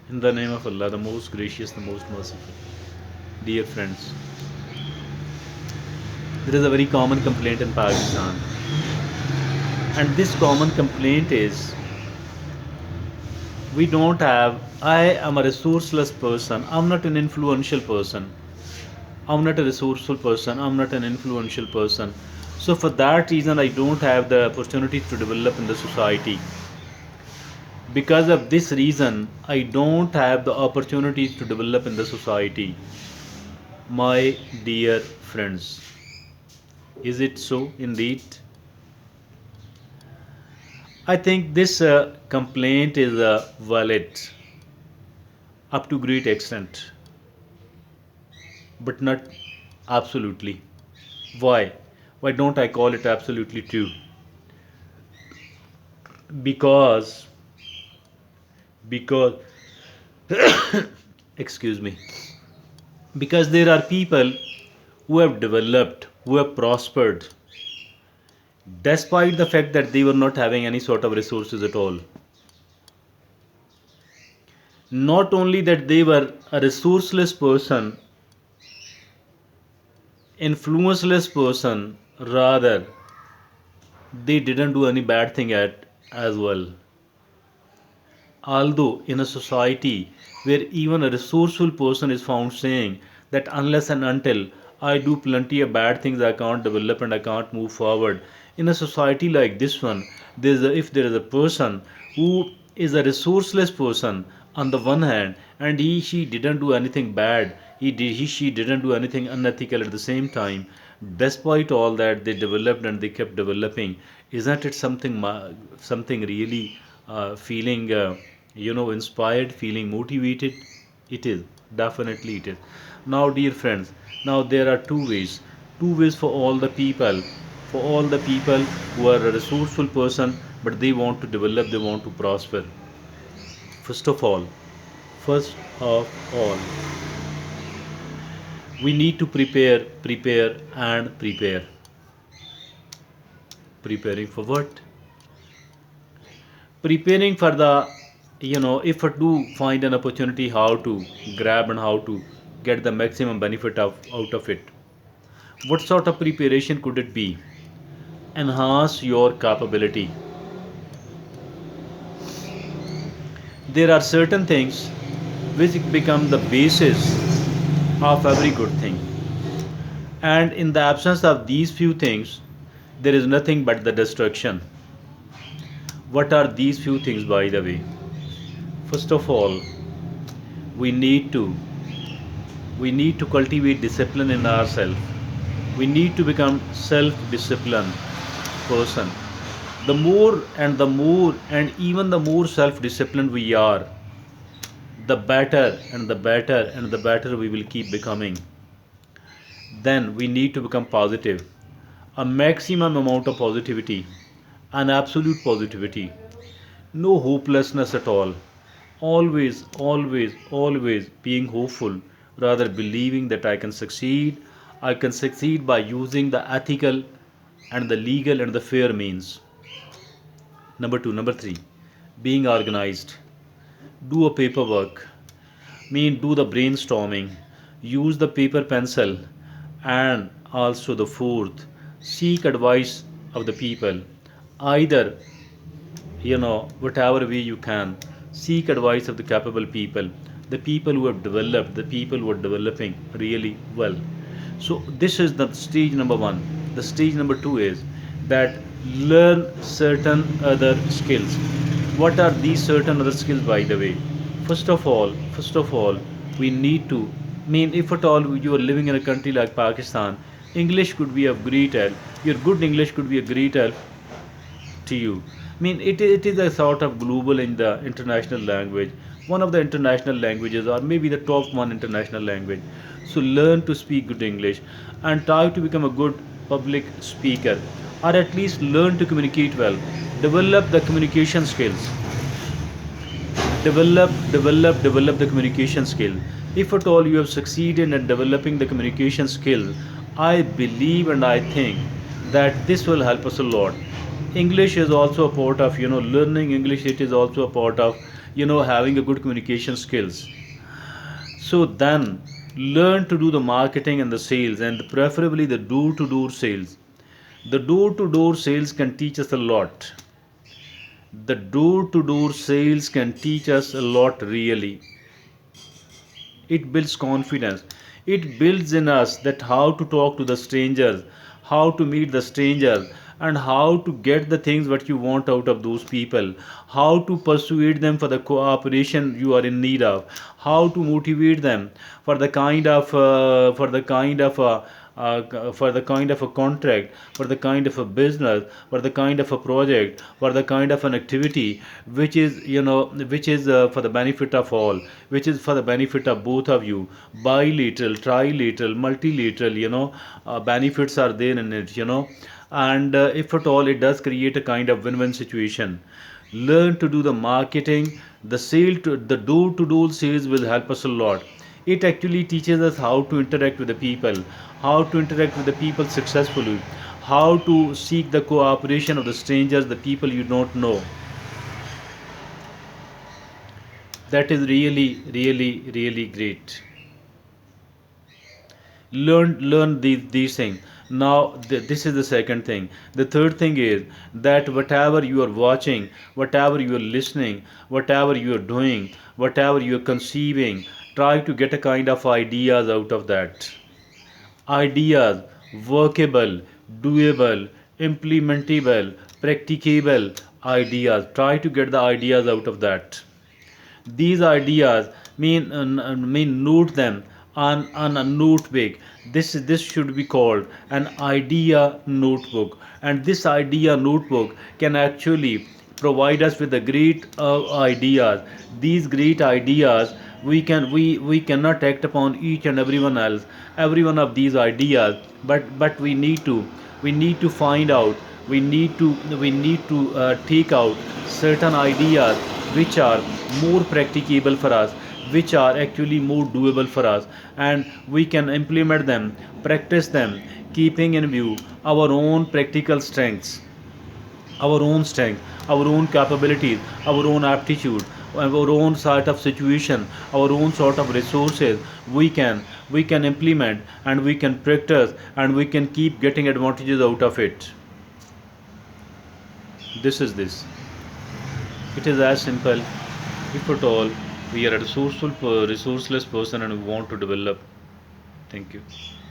In the name of Allah, the most gracious, the most merciful. Dear friends, there is a very common complaint in Pakistan, and this common complaint is we don't have. I am a resourceless person, I'm not an influential person, I'm not a resourceful person, I'm not an influential person. So, for that reason, I don't have the opportunity to develop in the society. Because of this reason, I don't have the opportunities to develop in the society. My dear friends, is it so indeed? I think this complaint is valid up to great extent, but not absolutely. Why? Why don't I call it absolutely true? Because, because, excuse me, because there are people who have developed, who have prospered, despite the fact that they were not having any sort of resources at all. Not only that they were a resourceless person, influenceless person, rather, they didn't do any bad thing at as well. Although in a society where even a resourceful person is found saying that unless and until I do plenty of bad things, I can't develop and I can't move forward. In a society like this one, if there is a person who is a resourceless person on the one hand, and he she didn't do anything bad, he she didn't do anything unethical at the same time. Despite all that, they developed and they kept developing. Isn't it something really feeling inspired, feeling motivated? It is, definitely it is. Now, dear friends, now there are two ways for all the people, who are a resourceful person but they want to develop, they want to prosper. First of all, first of all, we need to prepare and prepare. Preparing for what? Preparing for the, if I do find an opportunity, how to grab and how to get the maximum benefit out of it. What sort of preparation could it be? Enhance your capability. There are certain things which become the basis of every good thing, and in the absence of these few things, there is nothing but the destruction. What are these few things, by the way? First of all, we need to we need to cultivate discipline in ourselves. We need to become self-disciplined person. The more and even the more self-disciplined we are, the better and the better and the better we will keep becoming. Then we need to become positive, a maximum amount of positivity, an absolute positivity, no hopelessness at all. Always, always, always being hopeful, rather believing that I can succeed. I can succeed by using the ethical and the legal and the fair means. Number two, number three, being organized. Do a paperwork, do the brainstorming, use the paper pencil, and also the fourth, seek advice of the people. Either, whatever way you can, seek advice of the capable people, the people who have developed, the people who are developing really well. So this is the stage number one. The stage number two is that learn certain other skills. What are these certain other skills, by the way? First of all, we need to, if at all you are living in a country like Pakistan, English could be of great help. Your good English could be a great help to you. It is a sort of global in the international language, one of the international languages, or maybe the top one international language. So learn to speak good English and try to become a good public speaker, or at least learn to communicate well. Develop the communication skills. Develop the communication skill. If at all you have succeeded in developing the communication skill, I believe and I think that this will help us a lot. English is also a part of, learning English. It is also a part of having a good communication skills. So then learn to do the marketing and the sales, and preferably the door to door sales. The door to door sales can teach us a lot. The door to door sales can teach us a lot, really. It builds confidence. It builds in us that how to talk to the strangers, how to meet the strangers, and how to get the things what you want out of those people, how to persuade them for the cooperation you are in need of, how to motivate them for the kind of for the kind of a contract, for the kind of a business, for the kind of a project, for the kind of an activity which is which is for the benefit of all, which is for the benefit of both of you. Bilateral, trilateral, multilateral, benefits are there in it, and if at all, it does create a kind of win-win situation. Learn to do the marketing. The door to door sales will help us a lot. It actually teaches us how to interact with the people, how to interact with the people successfully, how to seek the cooperation of the strangers, the people you don't know. That is really, really, really great. Learn these things. Now this is the second thing. The third thing is that whatever you are watching, whatever you are listening, whatever you are doing, whatever you are conceiving, try to get a kind of ideas out of that. Ideas, workable, doable, implementable, practicable ideas. Try to get the ideas out of that. These ideas mean note them on a notebook. This should be called an idea notebook, and this idea notebook can actually provide us with the great ideas. These great ideas, we cannot act upon each and every one of these ideas, but we need to find out, we need to take out certain ideas which are more practicable for us, which are actually more doable for us, and we can implement them, practice them, keeping in view our own practical strengths, our own capabilities, our own aptitude, our own sort of situation, our own sort of resources. We can implement, and we can practice, and we can keep getting advantages out of it. This is this. It is as simple. If at all we are a resourceless person and we want to develop. Thank you.